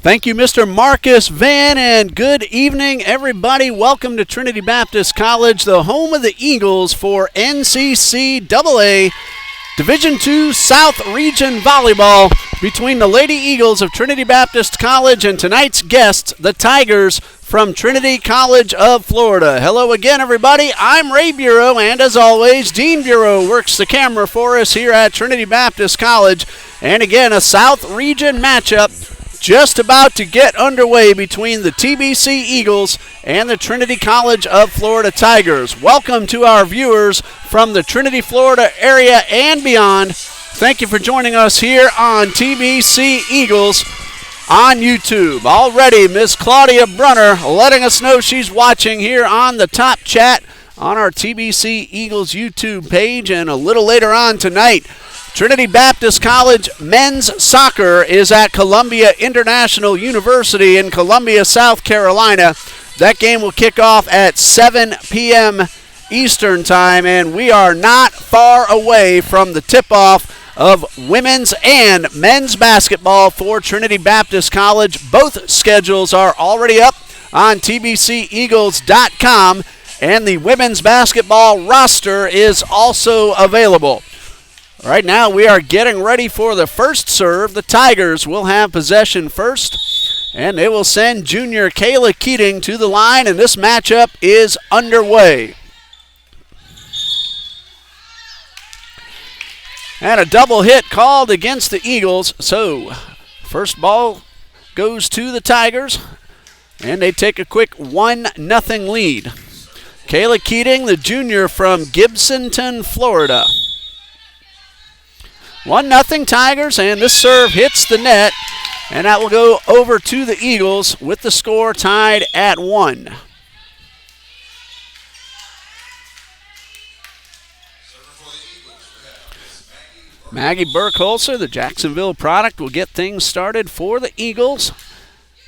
Thank you, Mr. Marcus Van, and good evening, everybody. Welcome to Trinity Baptist College, the home of the Eagles for NCCAA Division II South Region Volleyball between the Lady Eagles of Trinity Baptist College and tonight's guests, the Tigers from Trinity College of Florida. Hello again, everybody. I'm Ray Bureau, and as always, Dean Bureau works the camera for us here at Trinity Baptist College. And again, a South Region matchup just about to get underway between the TBC Eagles and the Trinity College of Florida Tigers. Welcome to our viewers from the Trinity, Florida area and beyond. Thank you for joining us here on TBC Eagles on YouTube. Already, Miss Claudia Brunner letting us know she's watching here on the top chat on our TBC Eagles YouTube page. And a little later on tonight, Trinity Baptist College men's soccer is at Columbia International University in Columbia, South Carolina. That game will kick off at 7 p.m. Eastern Time, and we are not far away from the tip-off of women's and men's basketball for Trinity Baptist College. Both schedules are already up on tbceagles.com, and the women's basketball roster is also available. Right now, we are getting ready for the first serve. The Tigers will have possession first, and they will send junior Kayla Keating to the line, and this matchup is underway. And a double hit called against the Eagles, so first ball goes to the Tigers, and they take a quick 1-0 lead. Kayla Keating, the junior from Gibsonton, Florida. 1-0 Tigers, and this serve hits the net, and that will go over to the Eagles with the score tied at 1. Maggie Burkholzer, the Jacksonville product, will get things started for the Eagles.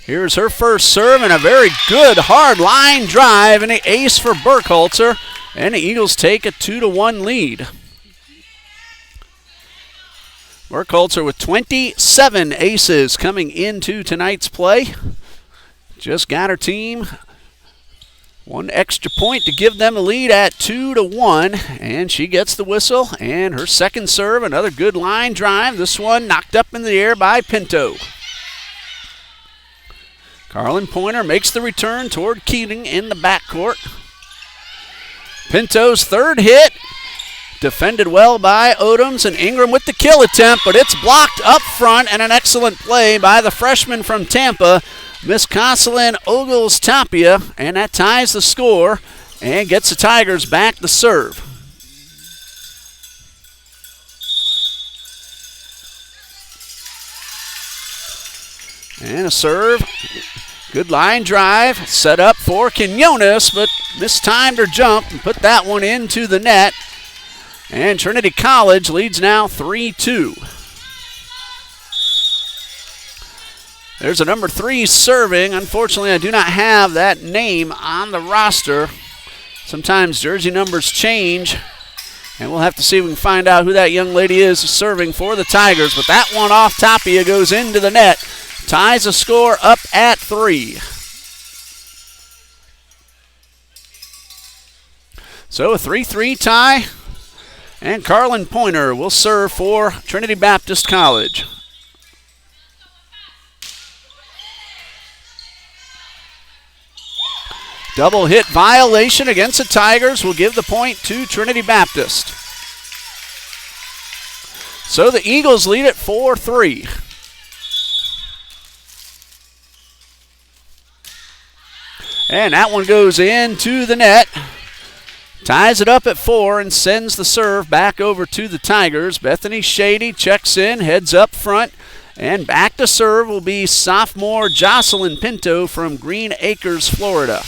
Here's her first serve, and a very good hard line drive, and an ace for Burkholzer, and the Eagles take a 2-1 lead. Burkholzer with 27 aces coming into tonight's play. Just got her team one extra point to give them a lead at 2-1, and she gets the whistle, and her second serve, another good line drive. This one knocked up in the air by Pinto. Carlin Pointer makes the return toward Keating in the backcourt. Pinto's third hit. Defended well by Odoms, and Ingram with the kill attempt, but it's blocked up front, and an excellent play by the freshman from Tampa, Miss Coslin Ogles Tapia, and that ties the score and gets the Tigers back to serve. And a serve. Good line drive set up for Quinones, but mistimed her jump and put that one into the net. And Trinity College leads now 3-2. There's a number 3 serving. Unfortunately, I do not have that name on the roster. Sometimes jersey numbers change, and we'll have to see if we can find out who that young lady is serving for the Tigers. But that one off Tapia goes into the net. Ties the score up at 3. So a 3-3 tie. And Carlin Pointer will serve for Trinity Baptist College. Double hit violation against the Tigers will give the point to Trinity Baptist. So the Eagles lead at 4-3. And that one goes into the net. Ties it up at 4 and sends the serve back over to the Tigers. Bethany Shady checks in, heads up front. And back to serve will be sophomore Jocelyn Pinto from Green Acres, Florida.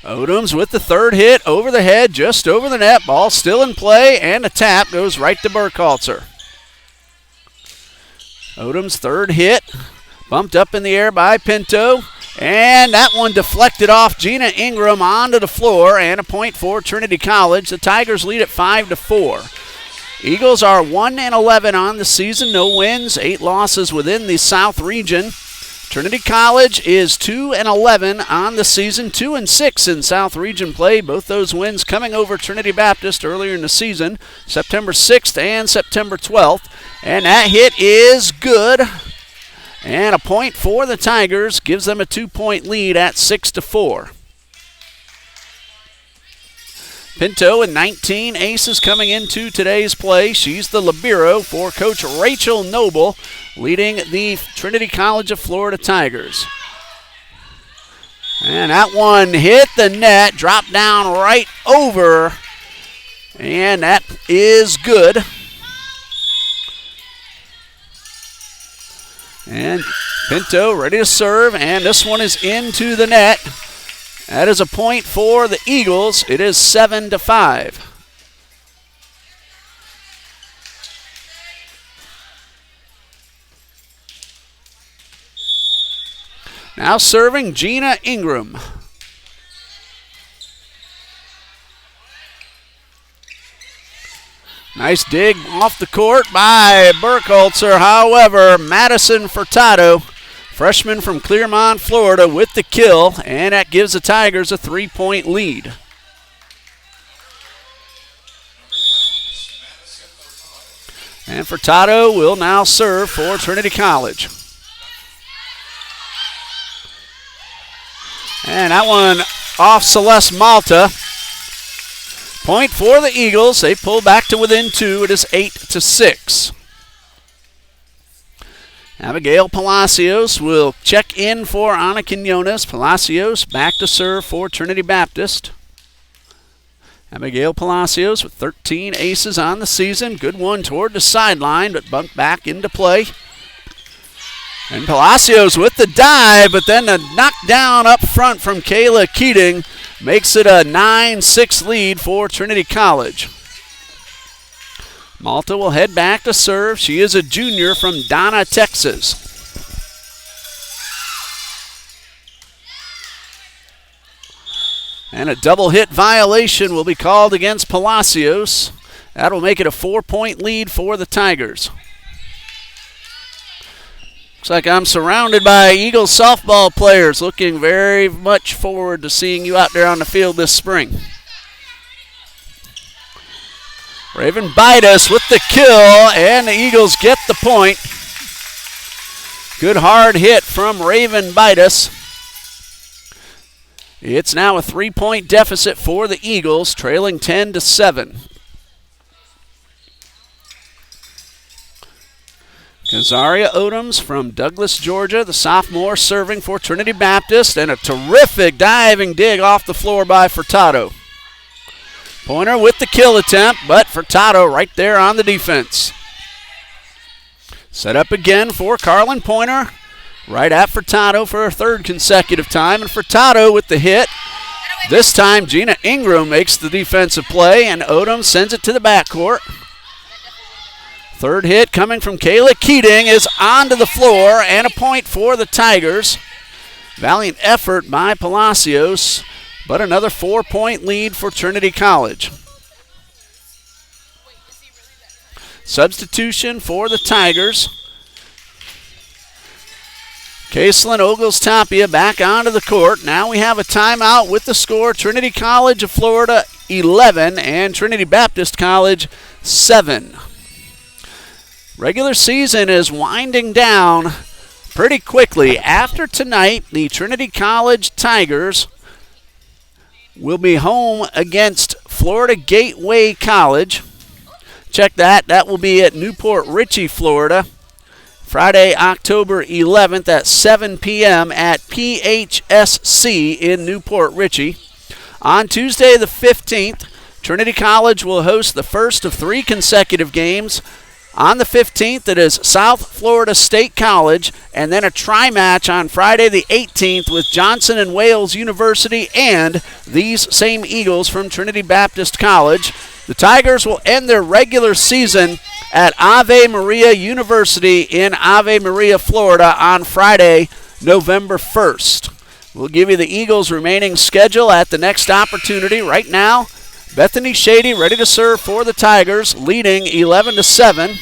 Odoms with the third hit over the head, just over the net. Ball still in play, and a tap goes right to Burkhalter. Odom's third hit, bumped up in the air by Pinto, and that one deflected off Gina Ingram onto the floor, and a point for Trinity College. The Tigers lead at 5-4. Eagles are 1-11 on the season, no wins, 8 losses within the South region. Trinity College is 2-11 on the season, 2-6 in South Region play. Both those wins coming over Trinity Baptist earlier in the season, September 6th and September 12th. And that hit is good. And a point for the Tigers gives them a 2-point lead at 6-4. Pinto with 19 aces coming into today's play. She's the libero for Coach Rachel Noble, leading the Trinity College of Florida Tigers. And that one hit the net, dropped down right over, and that is good. And Pinto ready to serve, and this one is into the net. That is a point for the Eagles. It is 7-5. Now serving Gina Ingram. Nice dig off the court by Burkhalter. However, Madison Furtado, freshman from Clearmont, Florida, with the kill, and that gives the Tigers a 3-point lead. And Furtado will now serve for Trinity College. And that one off Celeste Malta. Point for the Eagles. They pull back to within 2. It is 8-6. Abigail Palacios will check in for Ana Quinones. Palacios back to serve for Trinity Baptist. Abigail Palacios with 13 aces on the season. Good one toward the sideline, but bumped back into play. And Palacios with the dive, but then a knockdown up front from Kayla Keating makes it a 9-6 lead for Trinity College. Malta will head back to serve. She is a junior from Donna, Texas. And a double hit violation will be called against Palacios. That'll make it a 4-point lead for the Tigers. Looks like I'm surrounded by Eagles softball players. Looking very much forward to seeing you out there on the field this spring. Raven Bidas with the kill, and the Eagles get the point. Good hard hit from Raven Bidas. It's now a 3-point deficit for the Eagles, trailing 10-7. Kazaria Odoms from Douglas, Georgia, the sophomore serving for Trinity Baptist, and a terrific diving dig off the floor by Furtado. Pointer with the kill attempt, but Furtado right there on the defense. Set up again for Carlin Pointer, right at Furtado for a third consecutive time, and Furtado with the hit. This time Gina Ingram makes the defensive play, and Odom sends it to the backcourt. Third hit coming from Kayla Keating is onto the floor, and a point for the Tigers. Valiant effort by Palacios, but another 4-point lead for Trinity College. Substitution for the Tigers. Caselin Ogles-Tapia back onto the court. Now we have a timeout with the score. Trinity College of Florida 11 and Trinity Baptist College 7. Regular season is winding down pretty quickly. After tonight, the Trinity College Tigers will be home against Florida Gateway College. Check that. That will be at Newport Richey, Florida. Friday, October 11th at 7 p.m. at PHSC in Newport Richey. On Tuesday the 15th, Trinity College will host the first of 3 consecutive games. On the 15th, it is South Florida State College, and then a tri-match on Friday the 18th with Johnson & Wales University and these same Eagles from Trinity Baptist College. The Tigers will end their regular season at Ave Maria University in Ave Maria, Florida on Friday, November 1st. We'll give you the Eagles' remaining schedule at the next opportunity. Right now, Bethany Shady ready to serve for the Tigers, leading 11-7.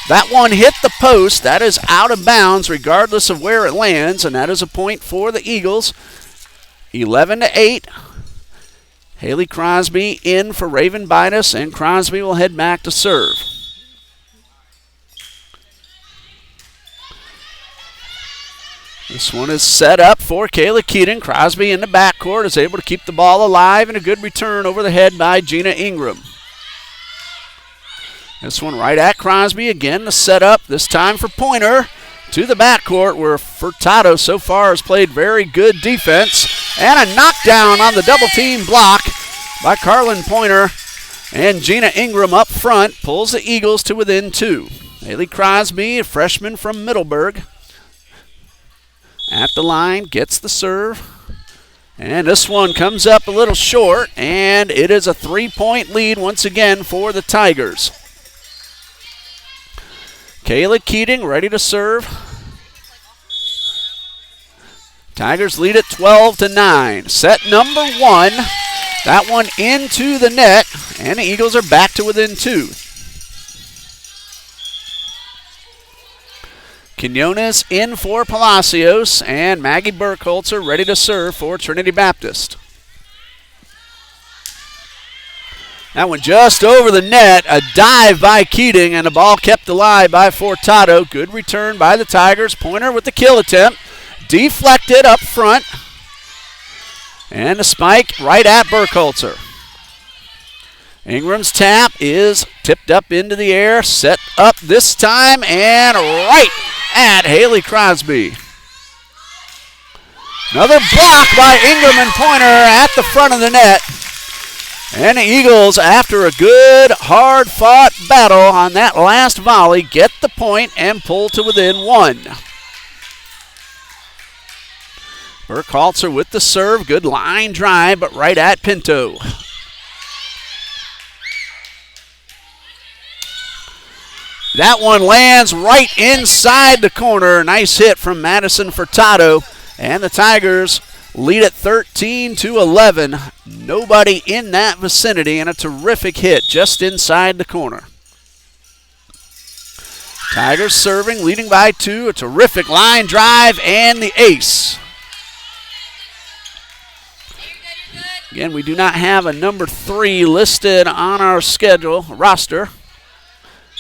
That one hit the post. That is out of bounds regardless of where it lands, and that is a point for the Eagles. 11-8. Haley Crosby in for Raven Bidas, and Crosby will head back to serve. This one is set up for Kayla Keating. Crosby in the backcourt is able to keep the ball alive, and a good return over the head by Gina Ingram. This one right at Crosby. Again, the setup, this time for Pointer to the backcourt, where Furtado so far has played very good defense. And a knockdown on the double-team block by Carlin Pointer. And Gina Ingram up front pulls the Eagles to within 2. Haley Crosby, a freshman from Middleburg, at the line, gets the serve. And this one comes up a little short, and it is a 3-point lead once again for the Tigers. Kayla Keating ready to serve. Tigers lead at 12-9. Set number 1. That one into the net, and the Eagles are back to within 2. Quinones in for Palacios, and Maggie Burkholzer ready to serve for Trinity Baptist. That one just over the net, a dive by Keating, and the ball kept alive by Furtado. Good return by the Tigers. Pointer with the kill attempt. Deflected up front. And a spike right at Burkholzer. Ingram's tap is tipped up into the air, set up this time, and right at Haley Crosby. Another block by Ingram and Pointer at the front of the net. And the Eagles, after a good, hard-fought battle on that last volley, get the point and pull to within 1. Burkholzer with the serve. Good line drive, but right at Pinto. That one lands right inside the corner. Nice hit from Madison Furtado. And the Tigers lead at 13-11. Nobody in that vicinity, and a terrific hit just inside the corner. Tigers serving, leading by 2. A terrific line drive and the ace. Again, we do not have a number 3 listed on our schedule, roster.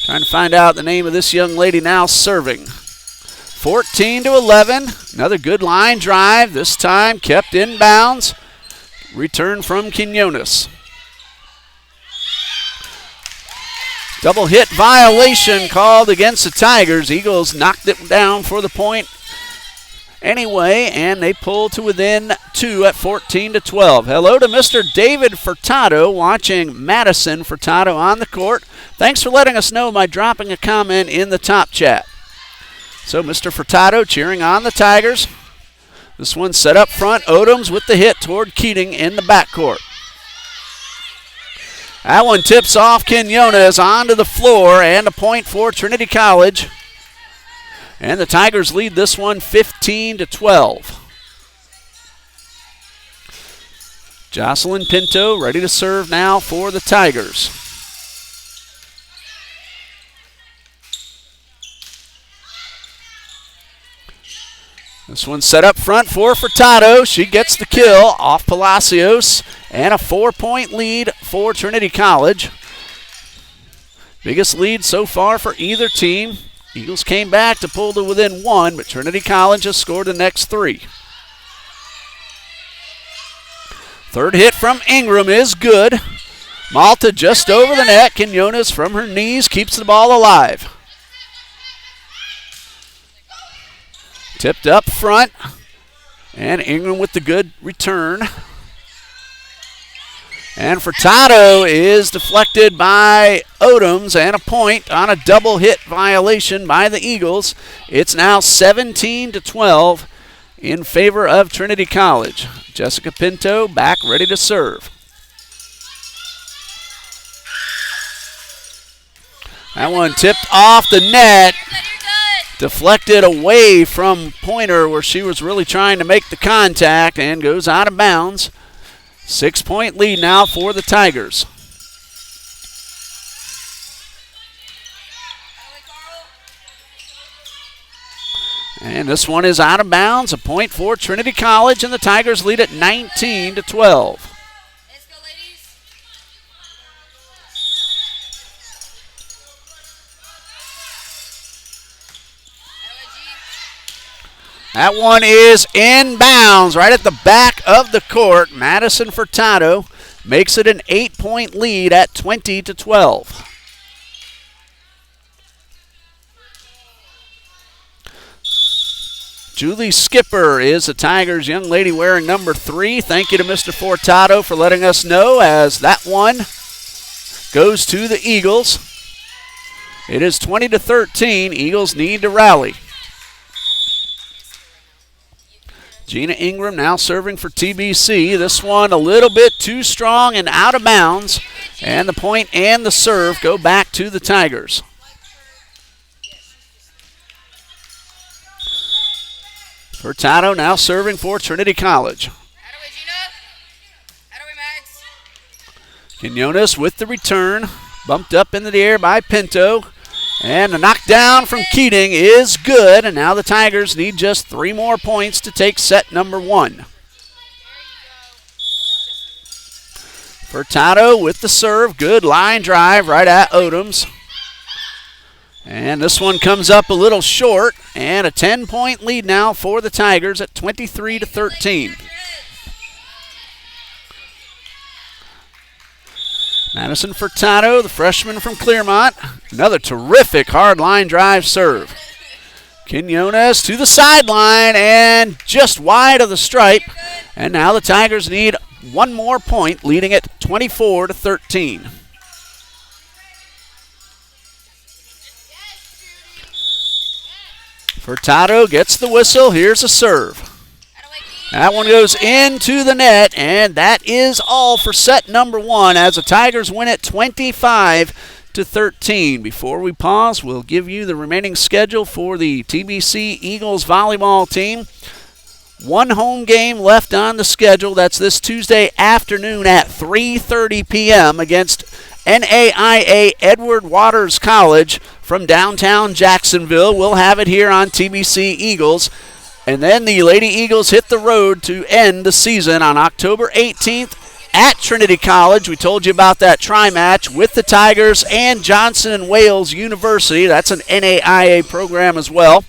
Trying to find out the name of this young lady now serving. 14-11. Another good line drive. This time kept in bounds. Return from Quinones. Double hit violation called against the Tigers. Eagles knocked it down for the point anyway, and they pull to within 2 at 14-12. Hello to Mr. David Furtado watching Madison Furtado on the court. Thanks for letting us know by dropping a comment in the top chat. So Mr. Furtado cheering on the Tigers. This one set up front. Odoms with the hit toward Keating in the backcourt. That one tips off Quinones onto the floor, and a point for Trinity College. And the Tigers lead this one 15-12. Jocelyn Pinto ready to serve now for the Tigers. This one's set up front for Furtado. She gets the kill off Palacios, and a 4-point lead for Trinity College. Biggest lead so far for either team. Eagles came back to pull to within 1, but Trinity College has scored the next 3. Third hit from Ingram is good. Malta just over the net. Quinones from her knees keeps the ball alive. Tipped up front, and Ingram with the good return. And Furtado is deflected by Odoms, and a point on a double hit violation by the Eagles. It's now 17-12 in favor of Trinity College. Jessica Pinto back ready to serve. That one tipped off the net. Deflected away from Pointer where she was really trying to make the contact and goes out of bounds. 6-point lead now for the Tigers. And this one is out of bounds. A point for Trinity College, and the Tigers lead at 19-12. That one is inbounds right at the back of the court. Madison Furtado makes it an 8-point lead at 20-12. Julie Skipper is the Tigers' young lady wearing number 3. Thank you to Mr. Furtado for letting us know as that one goes to the Eagles. It is 20-13. Eagles need to rally. Gina Ingram now serving for TBC. This one a little bit too strong and out of bounds. And the point and the serve go back to the Tigers. Furtado now serving for Trinity College. Quinones with the return. Bumped up into the air by Pinto. And the knockdown from Keating is good, and now the Tigers need just 3 more points to take set number 1. Furtado with the serve, good line drive right at Odoms. And this one comes up a little short, and a 10-point lead now for the Tigers at 23-13. Madison Furtado, the freshman from Clearmont. Another terrific hard line drive serve. Quinones to the sideline and just wide of the stripe. And now the Tigers need 1 more point, leading it 24-13. Furtado gets the whistle. Here's a serve. That one goes into the net, and that is all for set number 1 as the Tigers win it 25-13. Before we pause, we'll give you the remaining schedule for the TBC Eagles volleyball team. 1 home game left on the schedule. That's this Tuesday afternoon at 3:30 p.m. against NAIA Edward Waters College from downtown Jacksonville. We'll have it here on TBC Eagles. And then the Lady Eagles hit the road to end the season on October 18th at Trinity College. We told you about that tri-match with the Tigers and Johnson & Wales University. That's an NAIA program as well.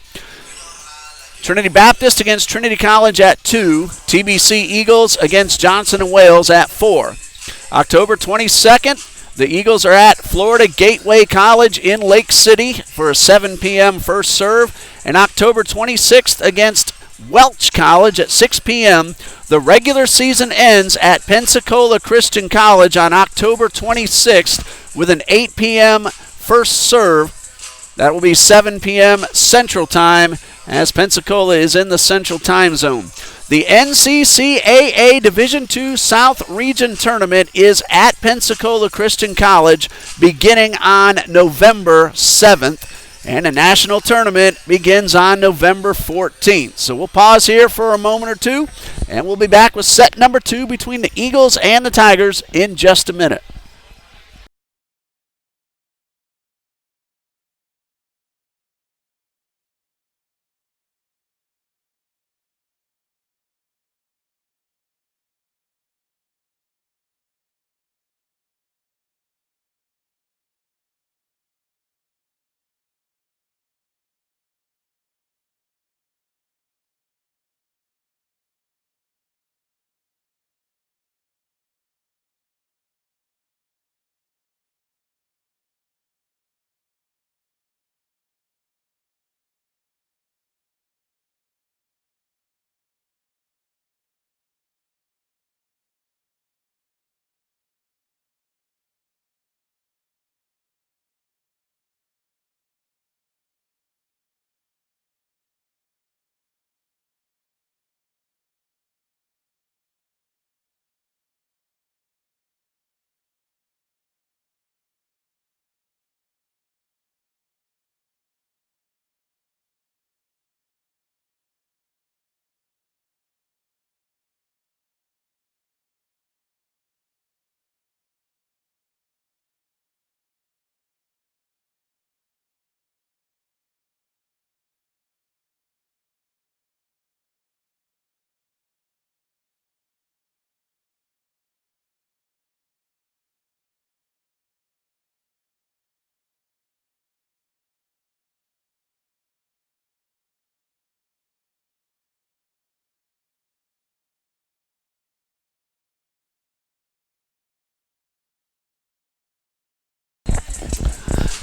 Trinity Baptist against Trinity College at 2. TBC Eagles against Johnson & Wales at 4. October 22nd, the Eagles are at Florida Gateway College in Lake City for a 7 p.m. first serve. And October 26th against Welch College at 6 p.m. The regular season ends at Pensacola Christian College on October 26th with an 8 p.m. first serve. That will be 7 p.m. Central Time as Pensacola is in the Central Time Zone. The NCCAA Division II South Region Tournament is at Pensacola Christian College beginning on November 7th. And a national tournament begins on November 14th. So we'll pause here for a moment or two, and we'll be back with set number 2 between the Eagles and the Tigers in just a minute.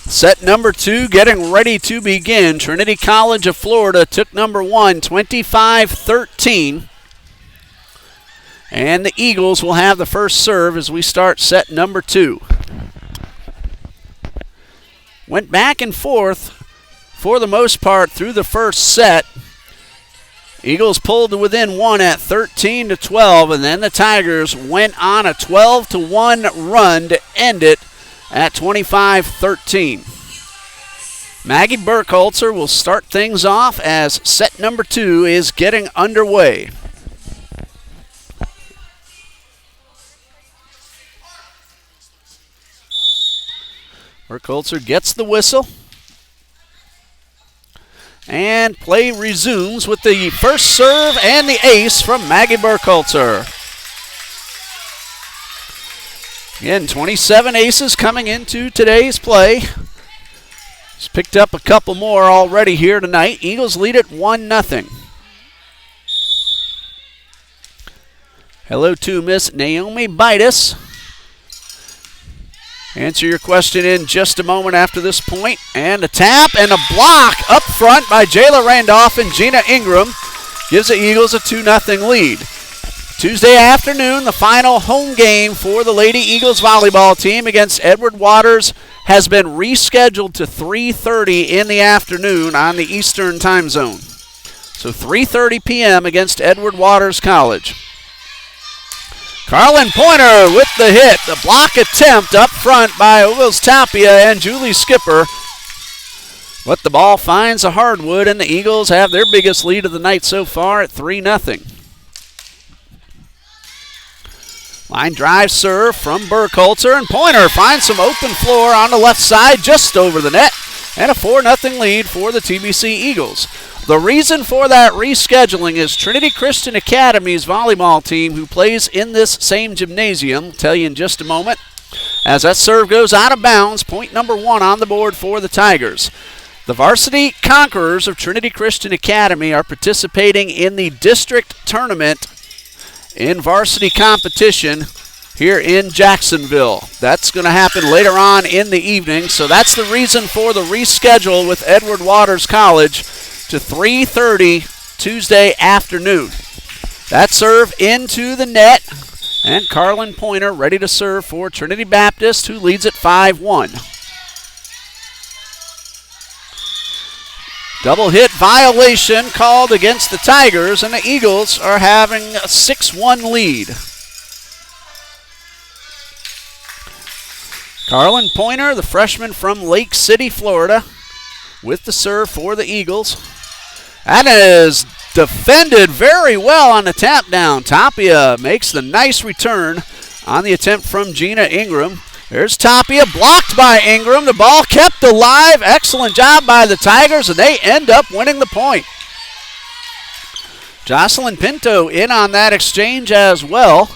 Set number 2 getting ready to begin. Trinity College of Florida took number 1, 25-13. And the Eagles will have the first serve as we start set number 2. Went back and forth for the most part through the first set. Eagles pulled to within 1 at 13-12, and then the Tigers went on a 12-1 run to end it at 25-13. Maggie Burkholzer will start things off as set number 2 is getting underway. Burkholzer gets the whistle. And play resumes with the first serve and the ace from Maggie Burkholzer. Again, 27 aces coming into today's play. He's picked up a couple more already here tonight. Eagles lead it 1-0. Hello to Miss Naomi Bitus. Answer your question in just a moment after this point. And a tap and a block up front by Jayla Randolph and Gina Ingram gives the Eagles a 2-0 lead. Tuesday afternoon, the final home game for the Lady Eagles volleyball team against Edward Waters has been rescheduled to 3:30 in the afternoon on the Eastern time zone. So 3:30 p.m. against Edward Waters College. Carlin Pointer with the hit. The block attempt up front by Ogles Tapia and Julie Skipper. But the ball finds a hardwood, and the Eagles have their biggest lead of the night so far at 3-0. Line drive serve from Burkholzer, and Pointer finds some open floor on the left side just over the net, and a 4-0 lead for the TBC Eagles. The reason for that rescheduling is Trinity Christian Academy's volleyball team, who plays in this same gymnasium. I'll tell you in just a moment. As that serve goes out of bounds, point number 1 on the board for the Tigers. The varsity conquerors of Trinity Christian Academy are participating in the district tournament in varsity competition here in Jacksonville. That's going to happen later on in the evening, so that's the reason for the reschedule with Edward Waters College to 3:30 Tuesday afternoon. That serve into the net, and Carlin Pointer ready to serve for Trinity Baptist, who leads at 5-1. Double hit violation called against the Tigers, and the Eagles are having a 6-1 lead. Carlin Pointer, the freshman from Lake City, Florida, with the serve for the Eagles. That is defended very well on the tap down. Tapia makes the nice return on the attempt from Gina Ingram. There's Tapia, blocked by Ingram. The ball kept alive. Excellent job by the Tigers, and they end up winning the point. Jocelyn Pinto in on that exchange as well.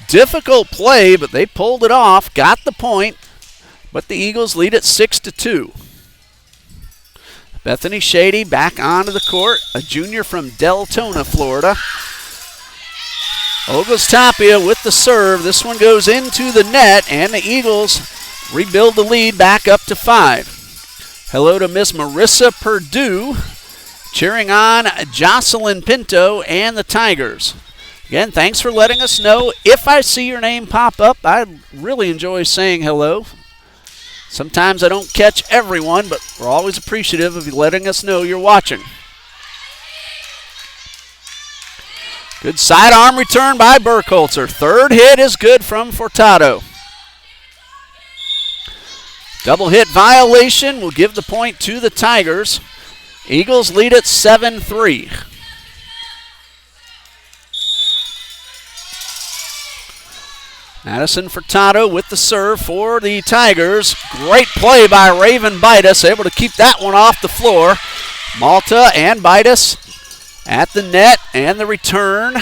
Difficult play, but they pulled it off, got the point, but the Eagles lead at 6-2. Bethany Shady back onto the court, a junior from Deltona, Florida. Ogles Tapia with the serve. This one goes into the net, and the Eagles rebuild the lead back up to 5. Hello to Miss Marissa Perdue, cheering on Jocelyn Pinto and the Tigers. Again, thanks for letting us know. If I see your name pop up, I really enjoy saying hello. Sometimes I don't catch everyone, but we're always appreciative of you letting us know you're watching. Good sidearm return by Burkholzer. Third hit is good from Furtado. Double hit violation will give the point to the Tigers. Eagles lead at 7-3. Madison Furtado with the serve for the Tigers. Great play by Raven Bitus, able to keep that one off the floor. Malta and Bitus at the net, and the return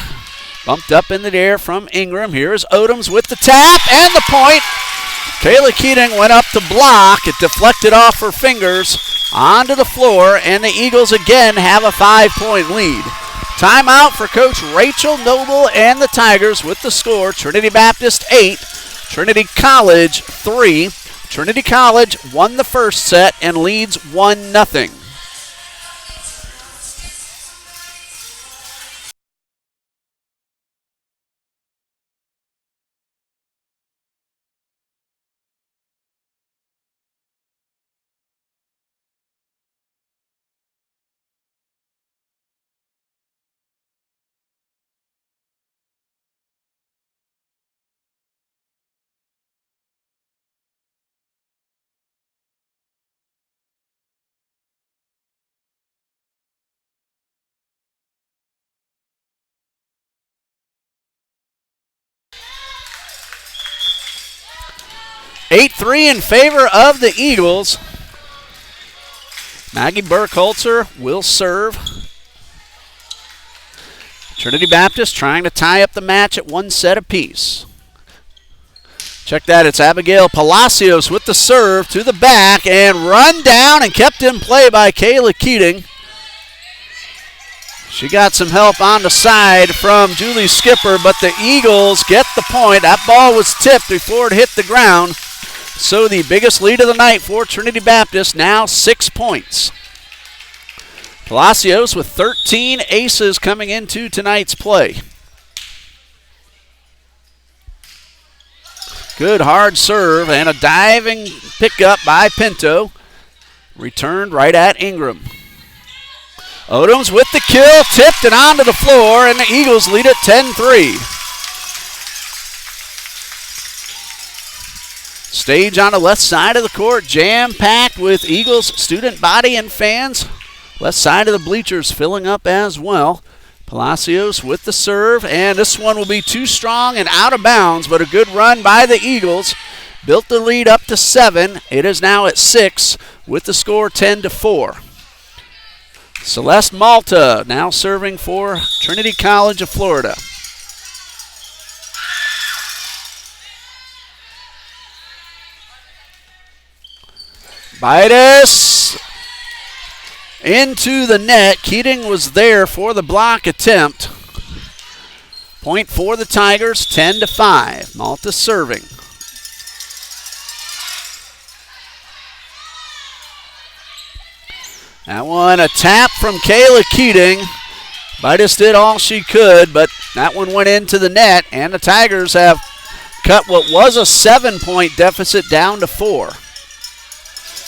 bumped up in the air from Ingram. Here's Odoms with the tap and the point. Kayla Keating went up to block. It deflected off her fingers onto the floor, and the Eagles again have a 5-point lead. Timeout for Coach Rachel Noble and the Tigers with the score. Trinity Baptist 8, Trinity College 3. Trinity College won the first set and leads 1-0. (8-3) in favor of the Eagles. Maggie Burkholzer will serve. Trinity Baptist trying to tie up the match at 1 set apiece. Check that, it's Abigail Palacios with the serve to the back and run down and kept in play by Kayla Keating. She got some help on the side from Julie Skipper, but the Eagles get the point. That ball was tipped before it hit the ground. So the biggest lead of the night for Trinity Baptist, now 6 points. Palacios with 13 aces coming into tonight's play. Good hard serve and a diving pickup by Pinto. Returned right at Ingram. Odoms with the kill, tipped and onto the floor, and the Eagles lead it 10-3. Stage on the left side of the court, jam-packed with Eagles student body and fans. Left side of the bleachers filling up as well. Palacios with the serve, and this one will be too strong and out of bounds, but a good run by the Eagles. Built the lead up to 7. It is now at 6 with the score 10-4. Celeste Malta now serving for Trinity College of Florida. Bidas into the net. Keating was there for the block attempt. Point for the Tigers, 10-5. Malta serving. That one, a tap from Kayla Keating. Bidas did all she could, but that one went into the net, and the Tigers have cut what was a 7-point deficit down to 4.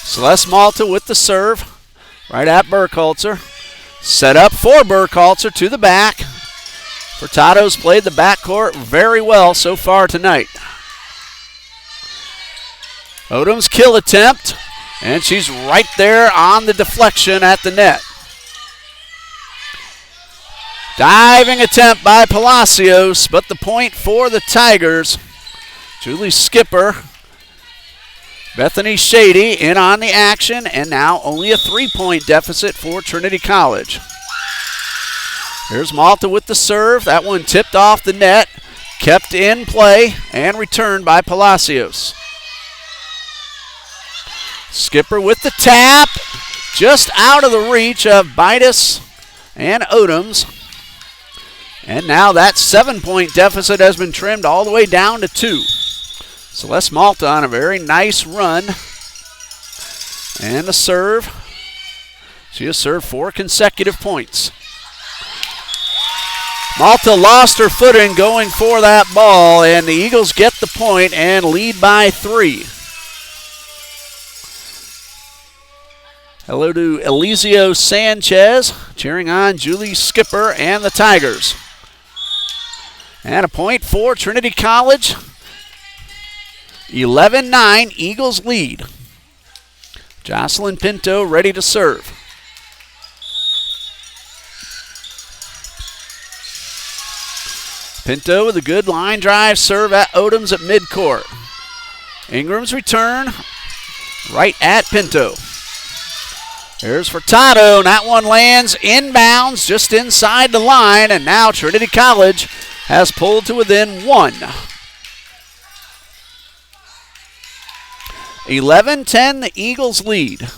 Celeste Malta with the serve, right at Burkholzer. Set up for Burkholzer to the back. Furtado's played the backcourt very well so far tonight. Odom's kill attempt, and she's right there on the deflection at the net. Diving attempt by Palacios, but the point for the Tigers. Julie Skipper. Bethany Shady in on the action, and now only a 3-point deficit for Trinity College. Here's Malta with the serve. That one tipped off the net, kept in play, and returned by Palacios. Skipper with the tap, just out of the reach of Bidas and Odoms. And now that 7-point deficit has been trimmed all the way down to 2. Celeste Malta on a very nice run. And the serve. She has served 4 consecutive points. Malta lost her footing going for that ball, and the Eagles get the point and lead by 3. Hello to Eliseo Sanchez cheering on Julie Skipper and the Tigers. And a point for Trinity College. 11-9, Eagles lead. Jocelyn Pinto ready to serve. Pinto with a good line drive serve at Odoms at midcourt. Ingram's return right at Pinto. Here's Furtado. That one lands inbounds just inside the line, and now Trinity College has pulled to within 1. 11-10, the Eagles lead.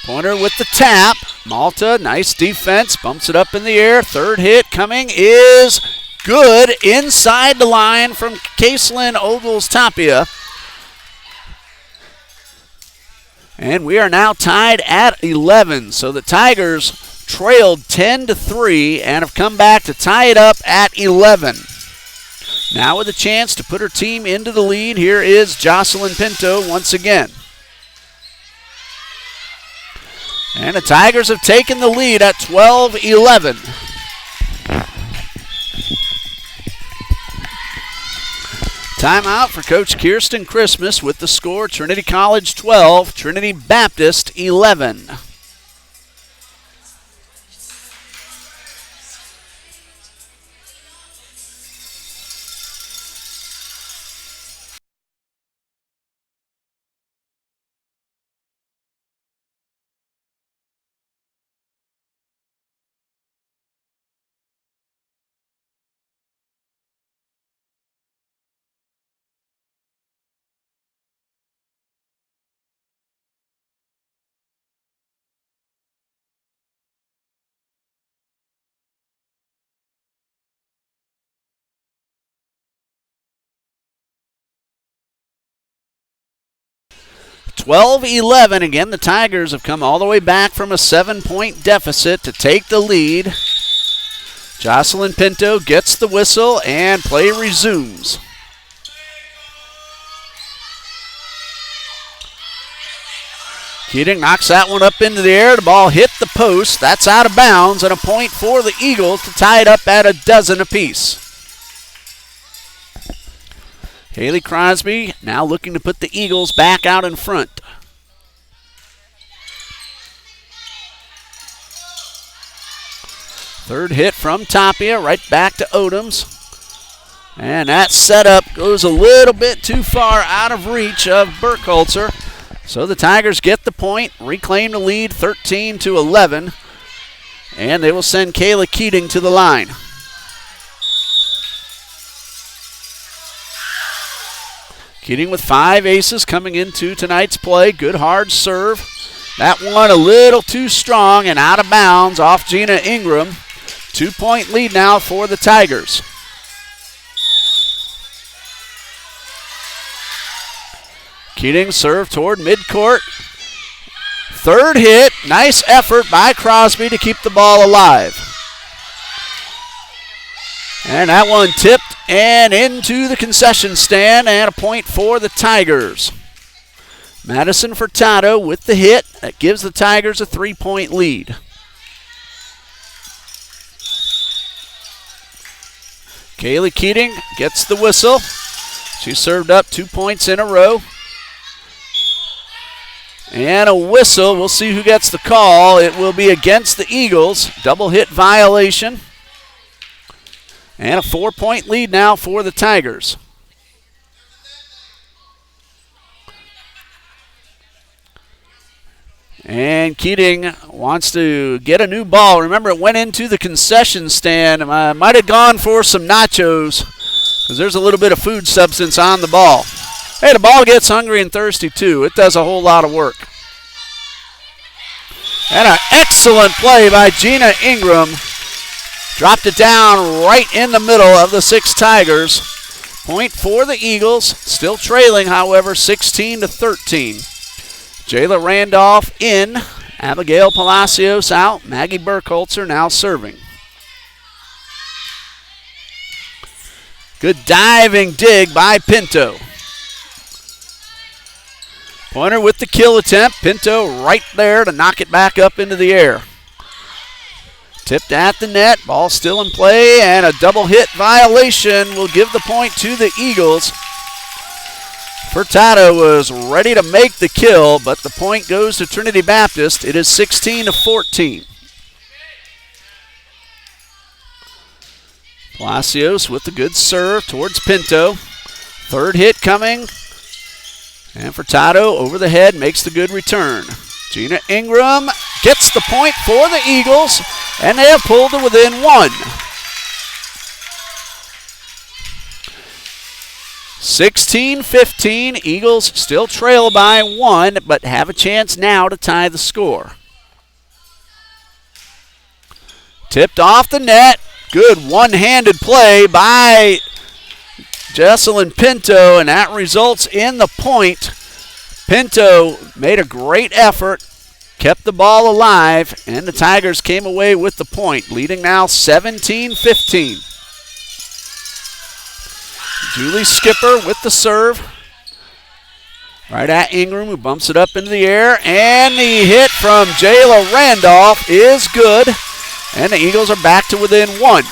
Pointer with the tap. Malta, nice defense, bumps it up in the air. Third hit coming is good inside the line from Caselin Ogles Tapia. And we are now tied at 11. So the Tigers trailed 10-3 and have come back to tie it up at 11. Now with a chance to put her team into the lead, here is Jocelyn Pinto once again. And the Tigers have taken the lead at 12-11. Timeout for Coach Kirsten Christmas with the score Trinity College 12, Trinity Baptist 11. Again, the Tigers have come all the way back from a 7-point deficit to take the lead. Jocelyn Pinto gets the whistle and play resumes. Keating knocks that one up into the air. The ball hit the post. That's out of bounds, and a point for the Eagles to tie it up at 12 apiece. Haley Crosby now looking to put the Eagles back out in front. Third hit from Tapia, right back to Odoms. And that setup goes a little bit too far out of reach of Burkholzer. So the Tigers get the point, reclaim the lead 13-11, and they will send Kayla Keating to the line. Keating with 5 aces coming into tonight's play. Good hard serve. That one a little too strong and out of bounds off Gina Ingram. 2-point lead now for the Tigers. Keating serve toward midcourt. Third hit. Nice effort by Crosby to keep the ball alive. And that one tipped and into the concession stand, and a point for the Tigers. Madison Furtado with the hit. That gives the Tigers a 3-point lead. Kaylee Keating gets the whistle. She served up 2 points in a row. And a whistle. We'll see who gets the call. It will be against the Eagles. Double hit violation. And a 4-point lead now for the Tigers. And Keating wants to get a new ball. Remember, it went into the concession stand. Might have gone for some nachos because there's a little bit of food substance on the ball. Hey, the ball gets hungry and thirsty too. It does a whole lot of work. And an excellent play by Gina Ingram. Dropped it down right in the middle of the 6 Tigers. Point for the Eagles. Still trailing, however, 16-13. Jayla Randolph in. Abigail Palacios out. Maggie Burkholzer now serving. Good diving dig by Pinto. Pointer with the kill attempt. Pinto right there to knock it back up into the air. Tipped at the net, ball still in play, and a double hit violation will give the point to the Eagles. Furtado was ready to make the kill, but the point goes to Trinity Baptist. It is 16-14. Palacios with the good serve towards Pinto. Third hit coming, and Furtado over the head makes the good return. Gina Ingram gets the point for the Eagles, and they have pulled to within 1. 16-15. Eagles still trail by 1, but have a chance now to tie the score. Tipped off the net. Good one-handed play by Jesselyn Pinto, and that results in the point. Pinto made a great effort, kept the ball alive, and the Tigers came away with the point, leading now 17-15. Julie Skipper with the serve. Right at Ingram, who bumps it up into the air, and the hit from Jayla Randolph is good, and the Eagles are back to within one.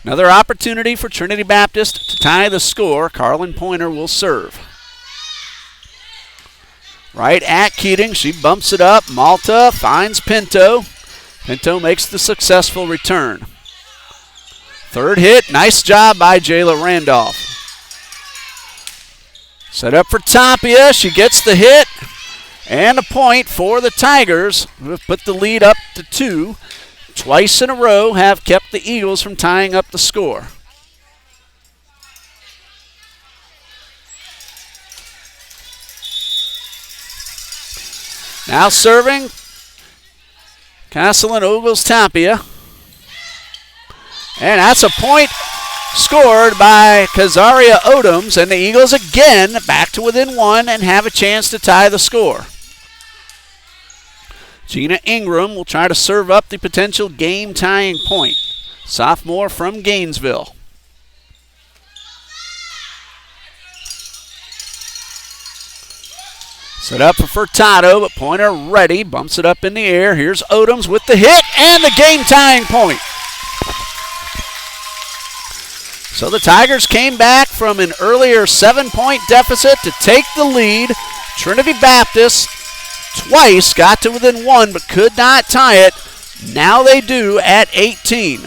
Another opportunity for Trinity Baptist to tie the score. Carlin Pointer will serve. Right at Keating, she bumps it up. Malta finds Pinto. Pinto makes the successful return. Third hit, nice job by Jayla Randolph. Set up for Tapia, she gets the hit, and a point for the Tigers, who have put the lead up to 2. Twice in a row have kept the Eagles from tying up the score. Now serving, Castleton Ogles Tapia. And that's a point scored by Kazaria Odoms, and the Eagles again back to within one and have a chance to tie the score. Gina Ingram will try to serve up the potential game-tying point. Sophomore from Gainesville. Set up for Furtado, but Pointer ready. Bumps it up in the air. Here's Odoms with the hit and the game-tying point. So the Tigers came back from an earlier 7-point deficit to take the lead. Trinity Baptist twice got to within one but could not tie it. Now they do at 18.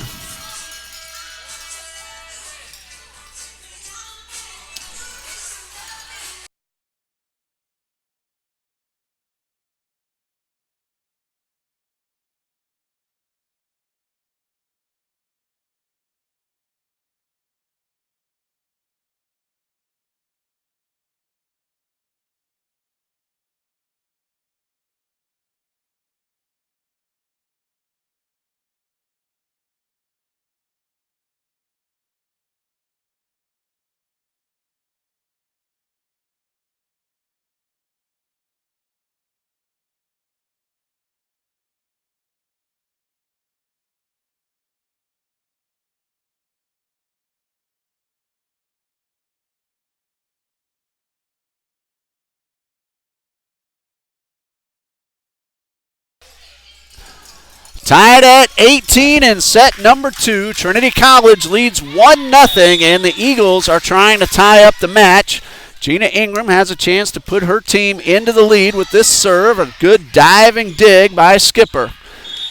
Tied at 18 in set number 2. Trinity College leads 1-0, and the Eagles are trying to tie up the match. Gina Ingram has a chance to put her team into the lead with this serve. A good diving dig by Skipper.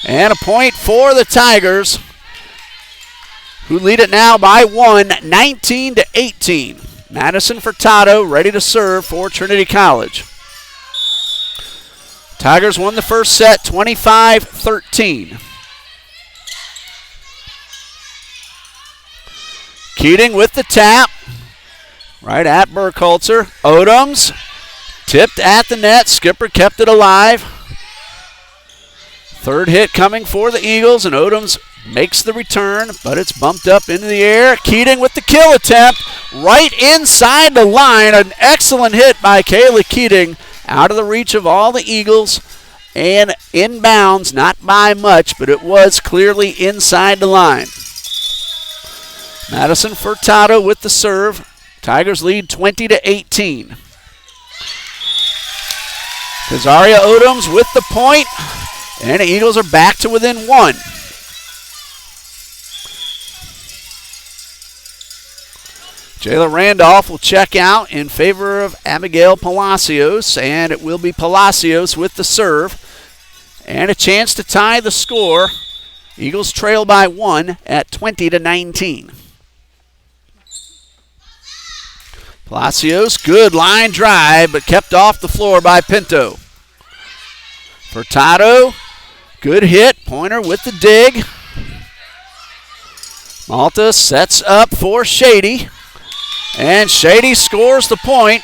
And a point for the Tigers, who lead it now by 1, 19-18. Madison Furtado ready to serve for Trinity College. Tigers won the first set 25-13. Keating with the tap. Right at Burkholzer. Odoms tipped at the net. Skipper kept it alive. Third hit coming for the Eagles, and Odoms makes the return, but it's bumped up into the air. Keating with the kill attempt right inside the line. An excellent hit by Kayla Keating. Out of the reach of all the Eagles and inbounds, not by much, but it was clearly inside the line. Madison Furtado with the serve. Tigers lead 20-18. Kazaria Odoms with the point, and the Eagles are back to within 1. Jayla Randolph will check out in favor of Abigail Palacios, and it will be Palacios with the serve. And a chance to tie the score. Eagles trail by 1 at 20-19. Palacios, good line drive, but kept off the floor by Pinto. Furtado, good hit. Pointer with the dig. Malta sets up for Shady. And Shady scores the point.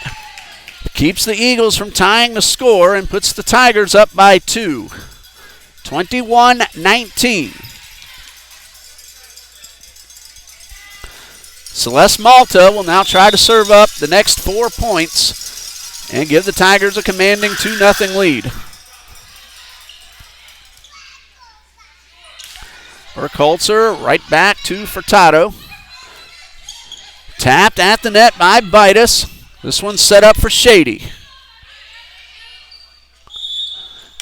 keeps the Eagles from tying the score and puts the Tigers up by 2. 21-19. Celeste Malta will now try to serve up the next 4 points and give the Tigers a commanding 2-0 lead. Burkholzer right back to Furtado. Tapped at the net by Bitus. This one's set up for Shady.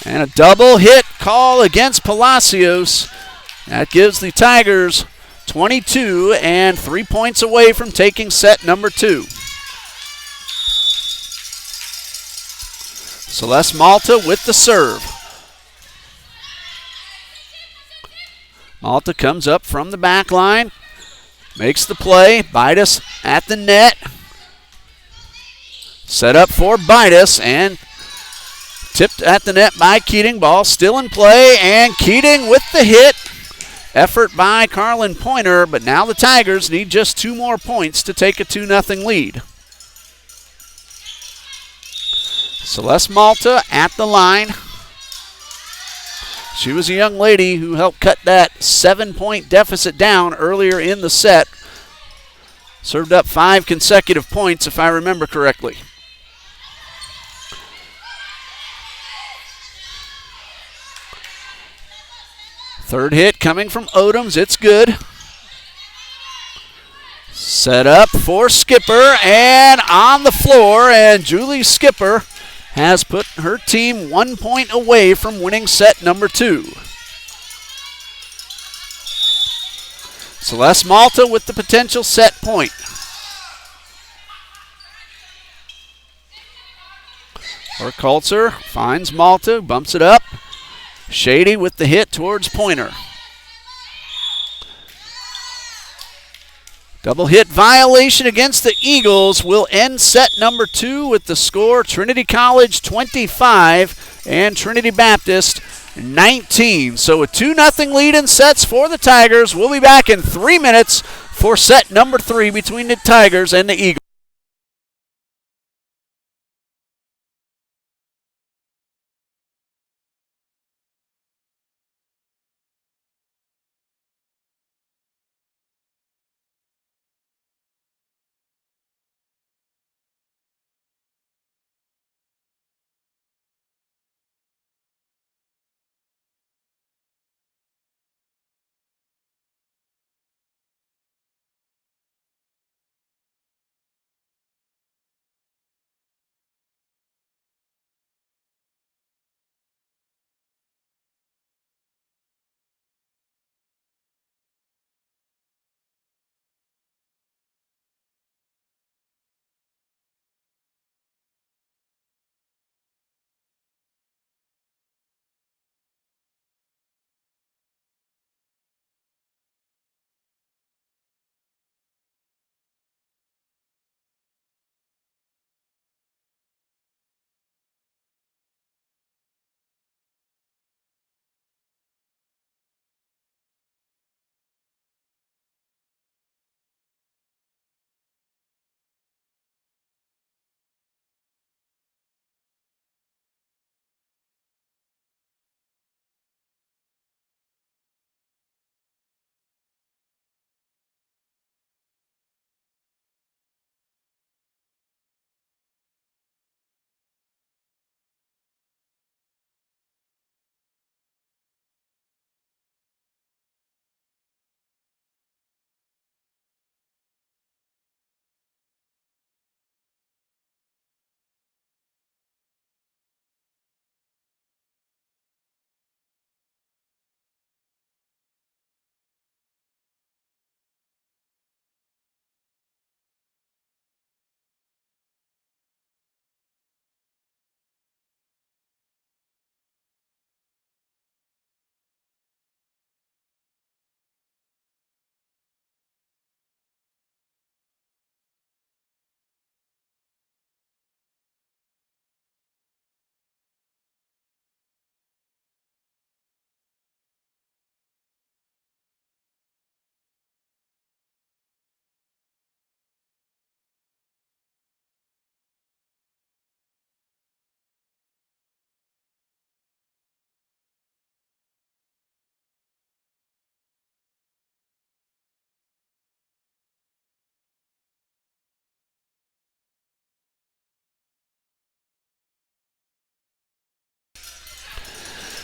And a double hit call against Palacios. That gives the Tigers 22 and 3 points away from taking set number 2. Celeste Malta with the serve. Malta comes up from the back line, makes the play. Bitus at the net. Set up for Bitus and tipped at the net by Keating. Ball still in play, and Keating with the hit. Effort by Carlin Pointer, but now the Tigers need just 2 more points to take a 2-0 lead. Celeste Malta at the line. She was a young lady who helped cut that 7-point deficit down earlier in the set. Served up 5 consecutive points, if I remember correctly. Third hit coming from Odoms. It's good. Set up for Skipper and on the floor, and Julie Skipper has put her team 1 point away from winning set number 2. Celeste Malta with the potential set point. Burkholzer finds Malta, bumps it up. Shady with the hit towards Pointer. Double hit violation against the Eagles will end set number 2 with the score Trinity College 25 and Trinity Baptist 19. So a 2-0 lead in sets for the Tigers. We'll be back in 3 minutes for set number 3 between the Tigers and the Eagles.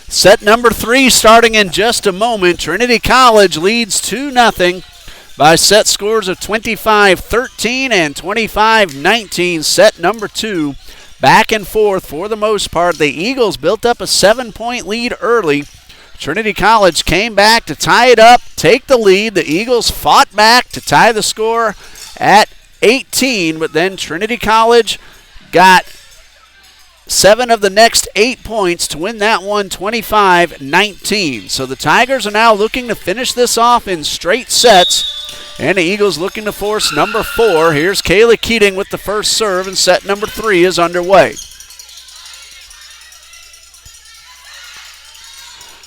Set number 3 starting in just a moment. Trinity College leads 2-0 by set scores of 25-13 and 25-19. Set number 2 back and forth for the most part. The Eagles built up a 7-point lead early. Trinity College came back to tie it up, take the lead. The Eagles fought back to tie the score at 18, but then Trinity College got 7 of the next 8 points to win that one 25-19. So the Tigers are now looking to finish this off in straight sets, and the Eagles looking to force number 4. Here's Kayla Keating with the first serve, and set number 3 is underway.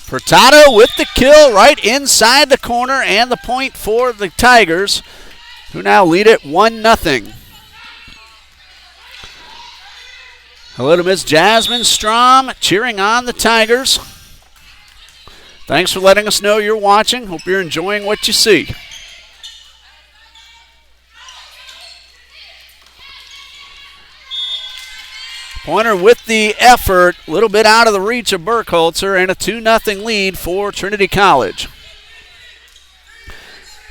Furtado with the kill right inside the corner, and the point for the Tigers, who now lead it 1-0. Hello to Miss Jasmine Strom cheering on the Tigers. Thanks for letting us know you're watching. Hope you're enjoying what you see. Pointer with the effort, a little bit out of the reach of Burkholzer, and a 2-0 lead for Trinity College.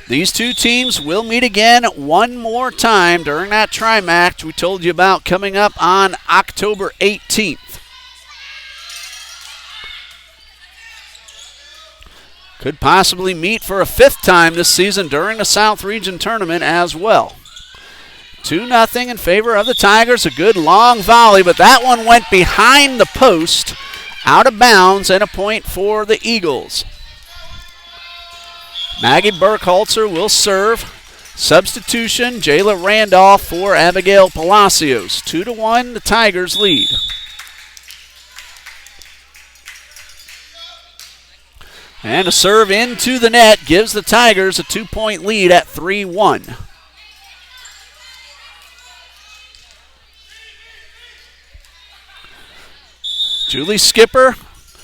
These two teams will meet again one more time during that tri-match we told you about coming up on October 18th. Could possibly meet for a 5th time this season during the South Region Tournament as well. 2-0 in favor of the Tigers. A good long volley, but that one went behind the post, out of bounds, and a point for the Eagles. Maggie Burkholzer will serve. Substitution, Jayla Randolph for Abigail Palacios. 2-1, the Tigers lead. And a serve into the net gives the Tigers a 2-point lead at 3-1. Julie Skipper,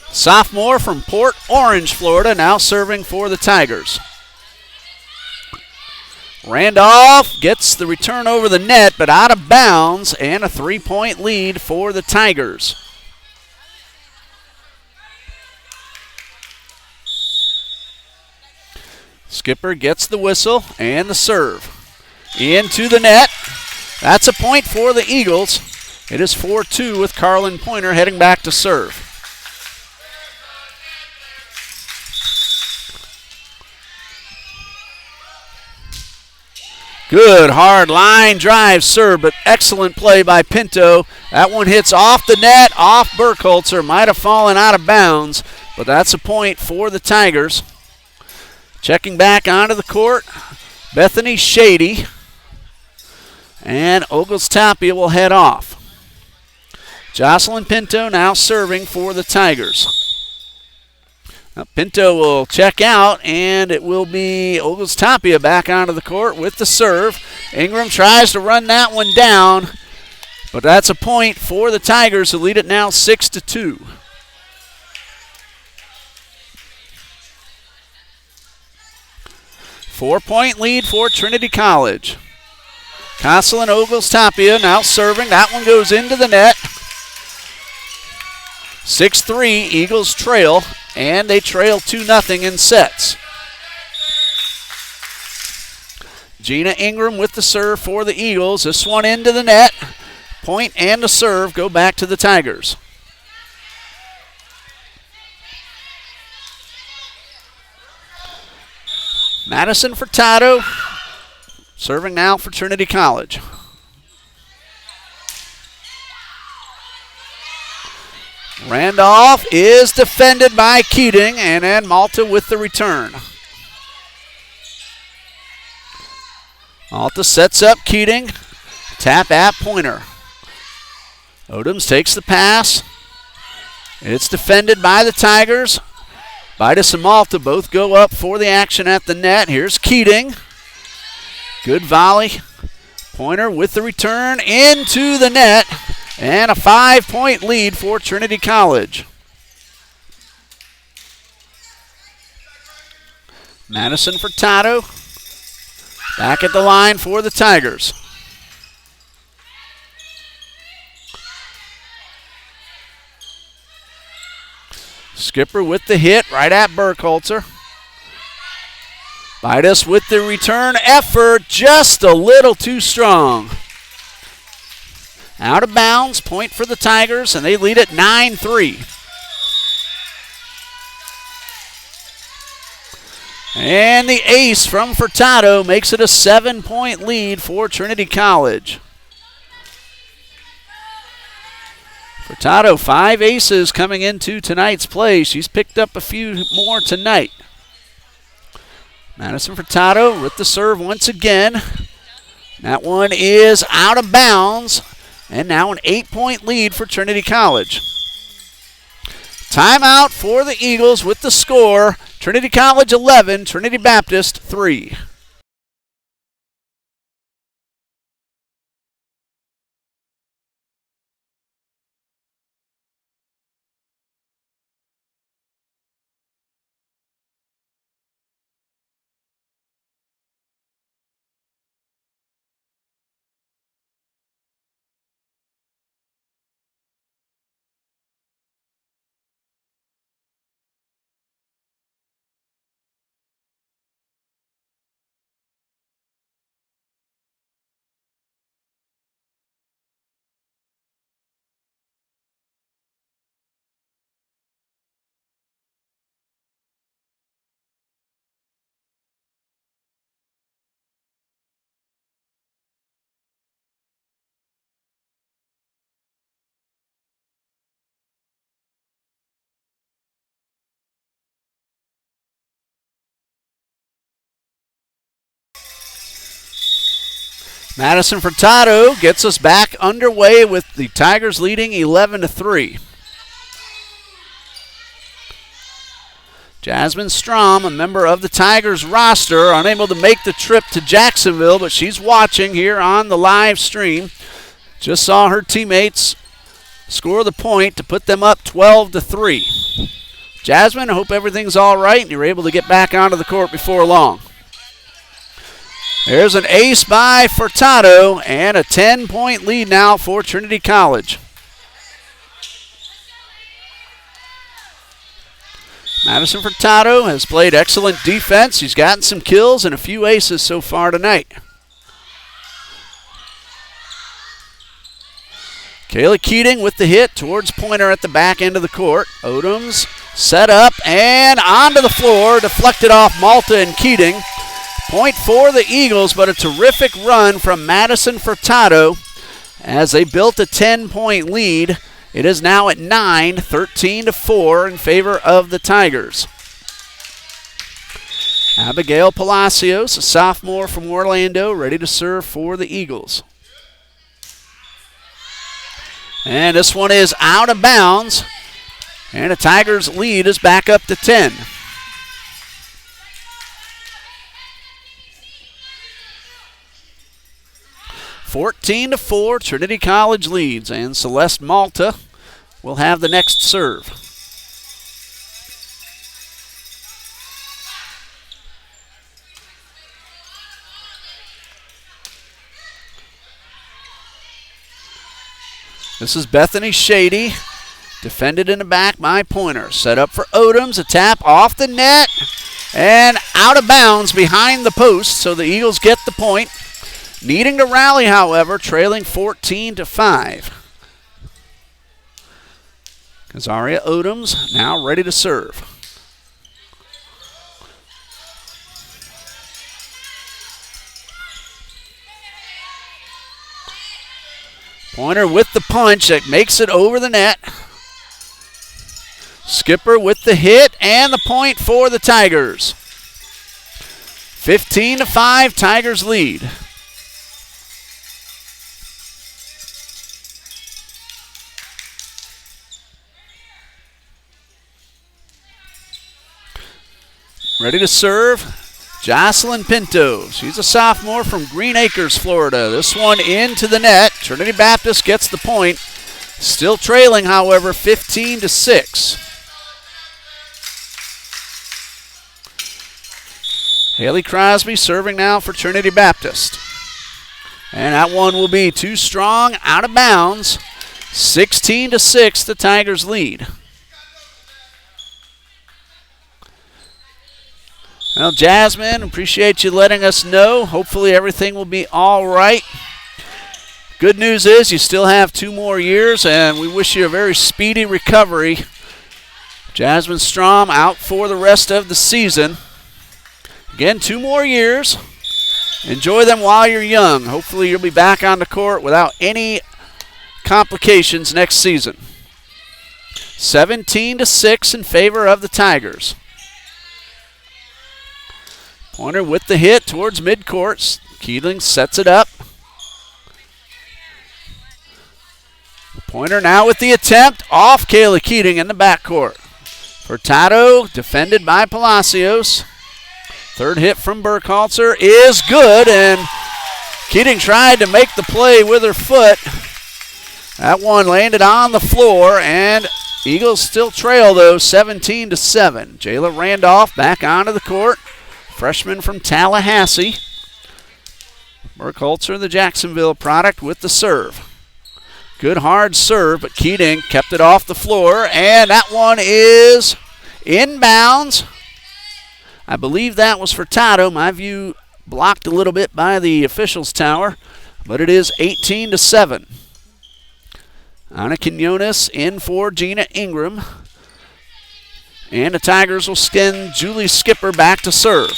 sophomore from Port Orange, Florida, now serving for the Tigers. Randolph gets the return over the net, but out of bounds, and a 3-point lead for the Tigers. Skipper gets the whistle and the serve. Into the net. That's a point for the Eagles. It is 4-2 with Carlin Pointer heading back to serve. Good hard line drive serve, but excellent play by Pinto. That one hits off the net, off Burkholzer. Might have fallen out of bounds, but that's a point for the Tigers. Checking back onto the court, Bethany Shady. And Ogles Tapia will head off. Jocelyn Pinto now serving for the Tigers. Now Pinto will check out, and it will be Ogles Tapia back onto the court with the serve. Ingram tries to run that one down, but that's a point for the Tigers, who lead it now 6-2. Four-point lead for Trinity College. Castle and Ogles Tapia now serving. That one goes into the net. 6-3, Eagles trail, and they trail 2-0 in sets. Gina Ingram with the serve for the Eagles. This one into the net. Point and the serve go back to the Tigers. Madison Furtado serving now for Trinity College. Randolph is defended by Keating, and then Malta with the return. Malta sets up Keating. Tap at Pointer. Odoms takes the pass. It's defended by the Tigers. Vitus and Malta both go up for the action at the net. Here's Keating. Good volley. Pointer with the return into the net. And a 5-point lead for Trinity College. Madison Furtado back at the line for the Tigers. Skipper with the hit right at Burkholzer. Vitus with the return effort, just a little too strong. Out of bounds, point for the Tigers, and they lead at 9-3. And the ace from Furtado makes it a 7-point lead for Trinity College. Furtado, 5 aces coming into tonight's play. She's picked up a few more tonight. Madison Furtado with the serve once again. That one is out of bounds. And now an 8-point lead for Trinity College. Timeout for the Eagles with the score. Trinity College 11, Trinity Baptist 3. Madison Furtado gets us back underway with the Tigers leading 11-3. Jasmine Strom, a member of the Tigers roster, unable to make the trip to Jacksonville, but she's watching here on the live stream. Just saw her teammates score the point to put them up 12-3. Jasmine, I hope everything's all right and you're able to get back onto the court before long. There's an ace by Furtado and a 10-point lead now for Trinity College. Madison Furtado has played excellent defense. He's gotten some kills and a few aces so far tonight. Kayla Keating with the hit towards Pointer at the back end of the court. Odoms set up and onto the floor, deflected off Malta and Keating. Point for the Eagles, but a terrific run from Madison Furtado as they built a 10-point lead. It is now at 9, 13-4 in favor of the Tigers. Abigail Palacios, a sophomore from Orlando, ready to serve for the Eagles. And this one is out of bounds, and the Tigers' lead is back up to 10. (14-4), Trinity College leads, and Celeste Malta will have the next serve. This is Bethany Shady, defended in the back by Pointer. Set up for Odoms, a tap off the net, and out of bounds behind the post, so the Eagles get the point. Needing to rally, however, trailing 14-5. Kazaria Odoms now ready to serve. Pointer with the punch that makes it over the net. Skipper with the hit and the point for the Tigers. 15-5, Tigers lead. Ready to serve, Jocelyn Pinto. She's a sophomore from Green Acres, Florida. This one into the net. Trinity Baptist gets the point. Still trailing, however, 15-6. Haley Crosby serving now for Trinity Baptist. And that one will be too strong, out of bounds. 16-6, the Tigers lead. Well, Jasmine, appreciate you letting us know. Hopefully everything will be all right. Good news is you still have 2 more years, and we wish you a very speedy recovery. Jasmine Strom out for the rest of the season. Again, 2 more years. Enjoy them while you're young. Hopefully you'll be back on the court without any complications next season. 17-6 in favor of the Tigers. Pointer with the hit towards midcourt. Keeling sets it up. Pointer now with the attempt off Kayla Keating in the backcourt. Furtado defended by Palacios. Third hit from Burkhalter is good, and Keating tried to make the play with her foot. That one landed on the floor, and Eagles still trail, though, 17-7. Jayla Randolph back onto the court. Freshman from Tallahassee. Burkhalter, the Jacksonville product, with the serve. Good hard serve, but Keating kept it off the floor, and that one is inbounds. I believe that was Furtado. My view blocked a little bit by the officials' tower, but it is 18-7. Anna Quinones in for Gina Ingram. And the Tigers will send Julie Skipper back to serve.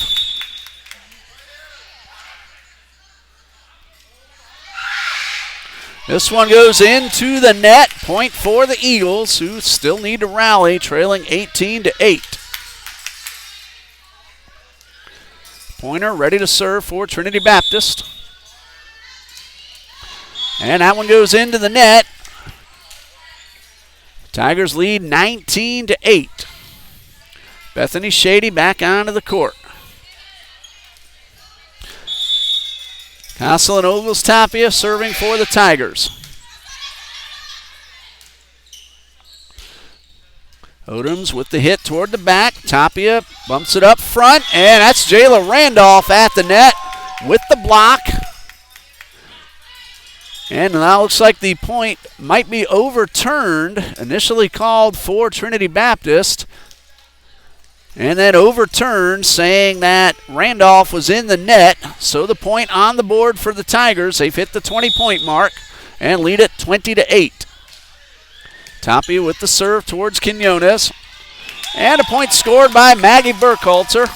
This one goes into the net. Point for the Eagles, who still need to rally, trailing 18-8. Pointer ready to serve for Trinity Baptist. And that one goes into the net. Tigers lead 19-8. Bethany Shady back onto the court. Castle and Ogles Tapia serving for the Tigers. Odoms with the hit toward the back. Tapia bumps it up front, and that's Jayla Randolph at the net with the block. And now looks like the point might be overturned. Initially called for Trinity Baptist, and then overturned, saying that Randolph was in the net. So the point on the board for the Tigers. They've hit the 20-point mark and lead it 20-8. Tapia with the serve towards Quinones. And a point scored by Maggie Burkhalter.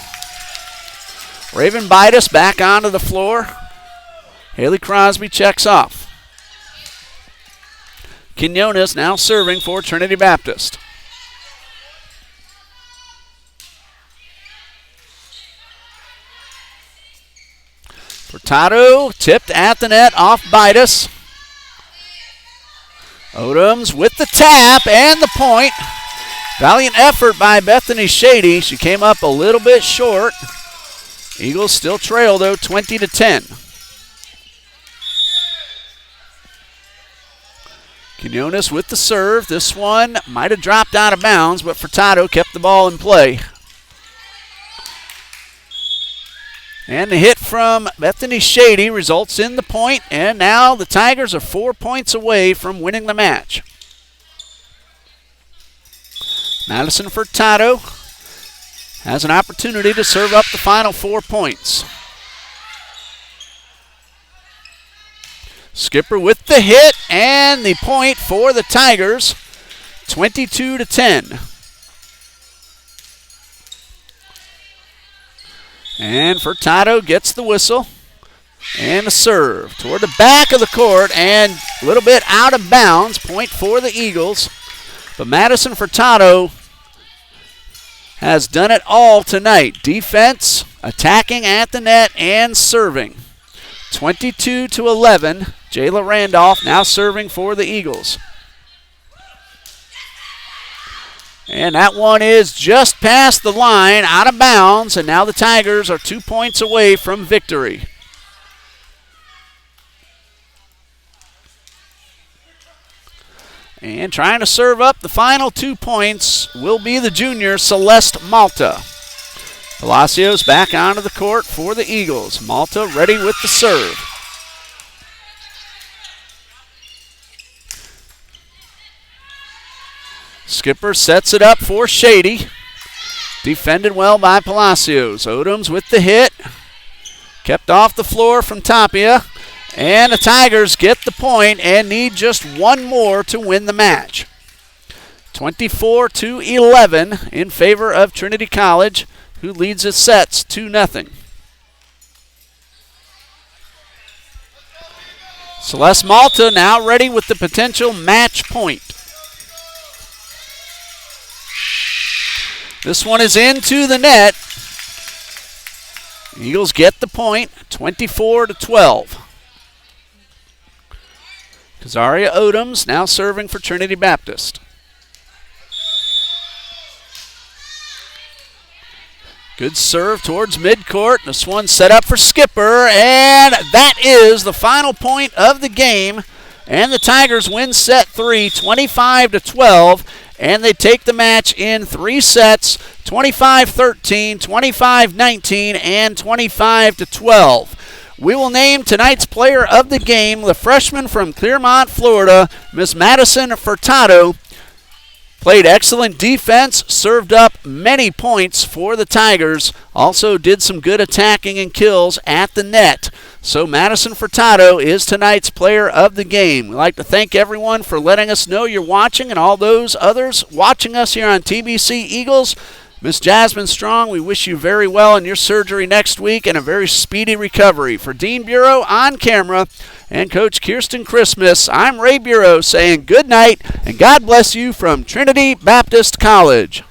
Raven Bidas back onto the floor. Haley Crosby checks off. Quinones now serving for Trinity Baptist. Furtado tipped at the net off Bidas. Odoms with the tap and the point. Valiant effort by Bethany Shady. She came up a little bit short. Eagles still trail, though, 20-10. Quinones with the serve. This one might have dropped out of bounds, but Furtado kept the ball in play. And the hit from Bethany Shady results in the point, and now the Tigers are 4 points away from winning the match. Madison Furtado has an opportunity to serve up the final 4 points. Skipper with the hit, and the point for the Tigers, 22-10. And Furtado gets the whistle and the serve toward the back of the court and a little bit out of bounds. Point for the Eagles. But Madison Furtado has done it all tonight. Defense, attacking at the net, and serving. 22-11. Jayla Randolph now serving for the Eagles. And that one is just past the line, out of bounds, and now the Tigers are 2 points away from victory. And trying to serve up the final 2 points will be the junior Celeste Malta. Palacios back onto the court for the Eagles. Malta ready with the serve. Skipper sets it up for Shady. Defended well by Palacios. Odoms with the hit. Kept off the floor from Tapia. And the Tigers get the point and need just one more to win the match. 24-11 in favor of Trinity College, who leads its sets 2-0. Celeste Malta now ready with the potential match point. This one is into the net. Eagles get the point, 24-12. Kazaria Odoms now serving for Trinity Baptist. Good serve towards midcourt. This one set up for Skipper, and that is the final point of the game. And the Tigers win set 3, 25-12, and they take the match in 3 sets, 25-13, 25-19, and 25-12. We will name tonight's player of the game, the freshman from Clearmont, Florida, Miss Madison Furtado. Played excellent defense, served up many points for the Tigers. Also did some good attacking and kills at the net. So Madison Furtado is tonight's player of the game. We'd like to thank everyone for letting us know you're watching, and all those others watching us here on TBC Eagles. Miss Jasmine Strong, we wish you very well in your surgery next week and a very speedy recovery. For Dean Bureau on camera and Coach Kirsten Christmas, I'm Ray Bureau saying good night and God bless you from Trinity Baptist College.